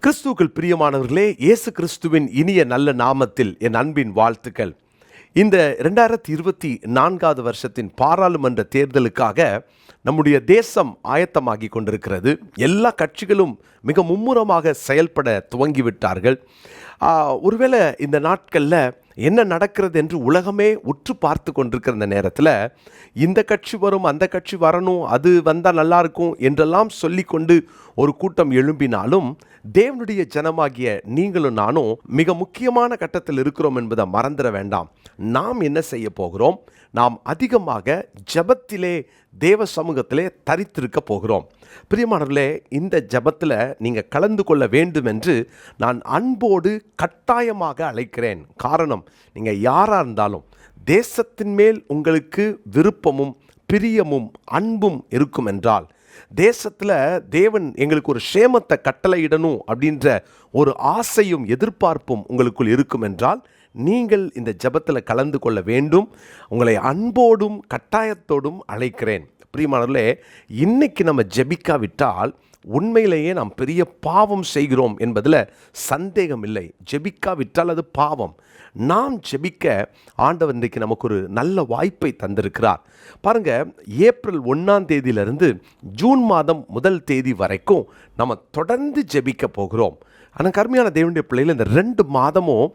கிறிஸ்துவுக்குள் பிரியமானவர்களே, இயேசு கிறிஸ்துவின் இனிய நல்ல நாமத்தில் என் அன்பின் வாழ்த்துக்கள். இந்த 2024 வருஷத்தின் பாராளுமன்ற தேர்தலுக்காக நம்முடைய தேசம் ஆயத்தமாகி கொண்டிருக்கிறது. எல்லா கட்சிகளும் மிக மும்முரமாக செயல்பட துவங்கிவிட்டார்கள். ஒருவேளை இந்த நாட்களில் என்ன நடக்கிறது என்று உலகமே உற்று பார்த்து கொண்டிருக்கிற இந்த நேரத்தில் இந்த கட்சி வரும், அந்த கட்சி வரணும், அது வந்தால் நல்லாயிருக்கும் என்றெல்லாம் சொல்லிக்கொண்டு ஒரு கூட்டம் எழும்பினாலும் தேவனுடைய ஜனமாகிய நீங்களும் நானும் மிக முக்கியமான கட்டத்தில் இருக்கிறோம் என்பதை மறந்துட வேண்டாம். நாம் என்ன செய்ய போகிறோம்? நாம் அதிகமாக ஜெபத்திலே தேவ சமூகத்திலே தரித்திருக்க போகிறோம். பிரியமானவர்களே, இந்த ஜெபத்தில் நீங்கள் கலந்து கொள்ள வேண்டும் என்று நான் அன்போடு கட்டாயமாக அழைக்கிறேன். காரணம், நீங்கள் யாராக இருந்தாலும் தேசத்தின் மேல் உங்களுக்கு விருப்பமும் பிரியமும் அன்பும் இருக்கும் என்றால், தேசத்தில் தேவன் எங்களுக்கு ஒரு சேமத்தை கட்டளையிடணும் அப்படின்ற ஒரு ஆசையும் எதிர்பார்ப்பும் உங்களுக்குள் இருக்கும் என்றால் நீங்கள் இந்த ஜெபத்தில் கலந்து கொள்ள வேண்டும். உங்களை அன்போடும் கட்டாயத்தோடும் அழைக்கிறேன். பிரியமானவர்களே, இன்னைக்கு நம்ம ஜெபிக்காவிட்டால் உண்மையிலேயே நாம் பெரிய பாவம் செய்கிறோம் என்பதில் சந்தேகம் இல்லை. ஜெபிக்காவிட்டால் அது பாவம். நாம் ஜெபிக்க ஆண்டவர் இன்றைக்கு நமக்கு ஒரு நல்ல வாய்ப்பை தந்திருக்கிறார். பாருங்க, ஏப்ரல் 1ஆம் தேதியிலிருந்து ஜூன் மாதம் 1 தேதி வரைக்கும் நம்ம தொடர்ந்து ஜெபிக்க போகிறோம். ஆனால் கருமையான தேவனுடைய பிள்ளைகள், இந்த 2 மாதமும்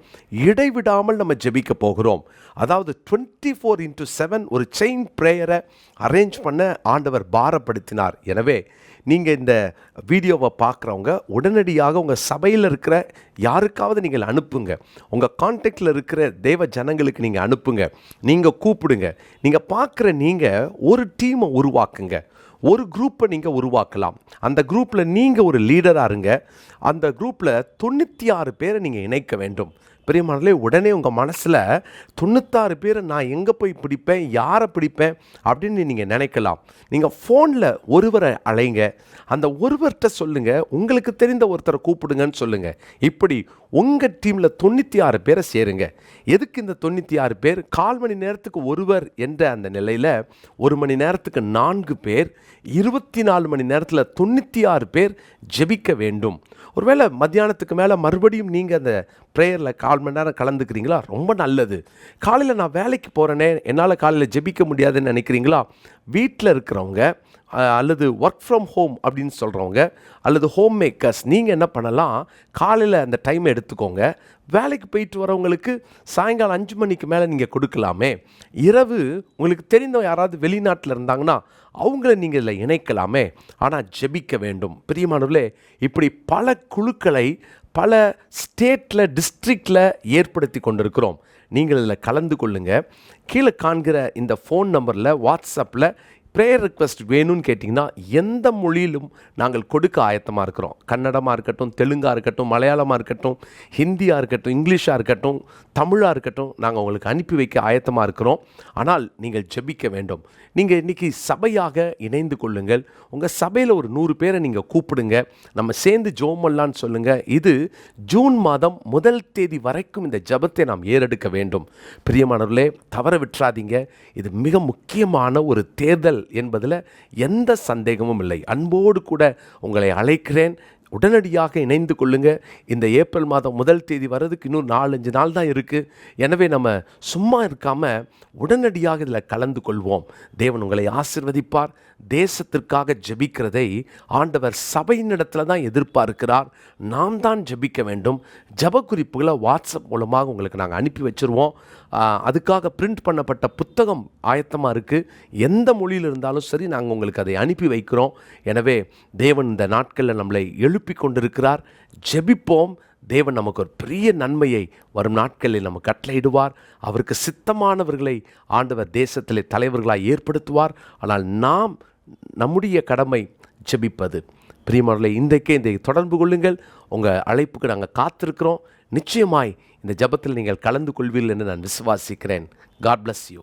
இடைவிடாமல் நம்ம ஜெபிக்க போகிறோம். அதாவது 24/7 ஒரு செயின் ப்ரேயரை அரேஞ்ச் பண்ண ஆண்டவர் பாரப்படுத்தினார். எனவே நீங்கள் இந்த வீடியோவை பார்க்குறவங்க உடனடியாக உங்கள் சபையில் இருக்கிற யாருக்காவது நீங்கள் அனுப்புங்க. உங்கள் கான்டாக்டில் இருக்கிற தேவ ஜனங்களுக்கு நீங்கள் அனுப்புங்க. நீங்கள் கூப்பிடுங்க. நீங்கள் பார்க்குற நீங்கள் ஒரு டீமை உருவாக்குங்க. ஒரு குரூப்பை நீங்கள் உருவாக்கலாம். அந்த குரூப்பில் நீங்கள் ஒரு லீடராக இருங்க. அந்த குரூப்பில் 96 பேரை நீங்கள் இணைக்க வேண்டும். பிரியமானவர்களே, உடனே உங்கள் மனசில் 96 பேரை நான் எங்கே போய் பிடிப்பேன், யாரை பிடிப்பேன் அப்படின்னு நீங்கள் நினைக்கலாம். நீங்கள் ஃபோனில் ஒருவரை அழைங்க. அந்த ஒருவர்கிட்ட சொல்லுங்கள், உங்களுக்கு தெரிந்த ஒருத்தரை கூப்பிடுங்கன்னு சொல்லுங்கள். இப்படி உங்கள் டீமில் 96 பேரை சேருங்க. எதுக்கு இந்த 96 பேர்? 1/4 மணி நேரத்துக்கு ஒருவர் என்ற அந்த நிலையில் 1 மணி நேரத்துக்கு 4 பேர், 24 மணி நேரத்தில் 96 பேர் ஜெபிக்க வேண்டும். ஒருவேளை மத்தியானத்துக்கு மேலே மறுபடியும் நீங்கள் அந்த ப்ரேயரில் 1/4 மணி நேரம் கலந்துக்கிறீங்களா? ரொம்ப நல்லது. காலையில் நான் வேலைக்கு போகிறேனே, என்னால் காலையில் ஜெபிக்க முடியாதுன்னு நினைக்கிறீங்களா? வீட்டில் இருக்கிறவங்க அல்லது ஒர்க் ஃப்ரம் ஹோம் அப்படின்னு சொல்கிறவங்க அல்லது ஹோம் மேக்கர்ஸ், நீங்கள் என்ன பண்ணலாம், காலையில் அந்த டைமை எடுத்துக்கோங்க. வேலைக்கு போயிட்டு வரவங்களுக்கு சாயங்காலம் 5 மணிக்கு மேலே நீங்கள் கொடுக்கலாமே. இரவு உங்களுக்கு தெரிந்தவங்க யாராவது வெளிநாட்டில் இருந்தாங்கன்னா அவங்கள நீங்கள் இதில் இணைக்கலாமே. ஆனால் ஜெபிக்க வேண்டும். பிரியமானவர்களே, இப்படி பல குழுக்களை பல ஸ்டேட்டில் டிஸ்ட்ரிக்டில் ஏற்படுத்தி கொண்டிருக்கிறோம். நீங்கள் இதில் கலந்து கொள்ளுங்கள். கீழே காண்கிற இந்த ஃபோன் நம்பரில் வாட்ஸ்அப்பில் ப்ரேயர் ரிக்வெஸ்ட் வேணும்னு கேட்டிங்கன்னா எந்த மொழியிலும் நாங்கள் கொடுக்க ஆயத்தமாக இருக்கிறோம். கன்னடமாக இருக்கட்டும், தெலுங்காக இருக்கட்டும், மலையாளமாக இருக்கட்டும், ஹிந்தியாக இருக்கட்டும், இங்கிலீஷாக இருக்கட்டும், தமிழாக இருக்கட்டும், நாங்கள் உங்களுக்கு அனுப்பி வைக்க ஆயத்தமாக இருக்கிறோம். ஆனால் நீங்கள் ஜெபிக்க வேண்டும். நீங்கள் இன்றைக்கி சபையாக இணைந்து கொள்ளுங்கள். உங்கள் சபையில் ஒரு 100 பேரை நீங்கள் கூப்பிடுங்க. நம்ம சேர்ந்து ஜெபம் பண்ணலான்னு சொல்லுங்கள். இது ஜூன் மாதம் 1 தேதி வரைக்கும் இந்த ஜெபத்தை நாம் ஏறெடுக்க வேண்டும். பிரியமானவர்களே, தவற விட்டுறாதீங்க. இது மிக முக்கியமான ஒரு தேர்தல் என்பதில் எந்த சந்தேகமும் இல்லை. அன்போடு கூட உங்களை அழைக்கிறேன். உடனடியாக இணைந்து கொள்ளுங்க. இந்த ஏப்ரல் மாதம் 1 தேதி வர்றதுக்கு இன்னும் 4-5 நாள் தான் இருக்குது. எனவே நம்ம சும்மா இருக்காமல் உடனடியாக இதில் கலந்து கொள்வோம். தேவன் உங்களை ஆசீர்வதிப்பார். தேசத்திற்காக ஜெபிக்கிறதை ஆண்டவர் சபையினிடத்தில் தான் எதிர்பார்க்கிறார். நாம் தான் ஜெபிக்க வேண்டும். ஜெப குறிப்புகளை வாட்ஸ்அப் மூலமாக உங்களுக்கு நாங்கள் அனுப்பி வச்சுருவோம். அதுக்காக பிரிண்ட் பண்ணப்பட்ட புத்தகம் ஆயத்தமாக இருக்குது. எந்த மொழியில் இருந்தாலும் சரி, நாங்கள் உங்களுக்கு அதை அனுப்பி வைக்கிறோம். எனவே தேவன் இந்த நாட்களில் நம்மளை எழுப்பி கொண்டிருக்கிறார். ஜெபிப்போம். தேவன் நமக்கு ஒரு பெரிய நன்மையை வரும் நாட்களில் நம்ம கட்டளையிடுவார். அவருக்கு சித்தமானவர்களை ஆண்டவர் தேசத்திலே தலைவர்களாக ஏற்படுத்துவார். ஆனால் நாம் நம்முடைய கடமை ஜெபிப்பது. பிரியமானவர்களே, இன்றைக்கே இதை தொடர்பு கொள்ளுங்கள். உங்கள் அழைப்புக்கு நாங்கள் காத்திருக்கிறோம். நிச்சயமாய் இந்த ஜெபத்தில் நீங்கள் கலந்து கொள்வீர்கள் என்று நான் விசுவாசிக்கிறேன். God bless you.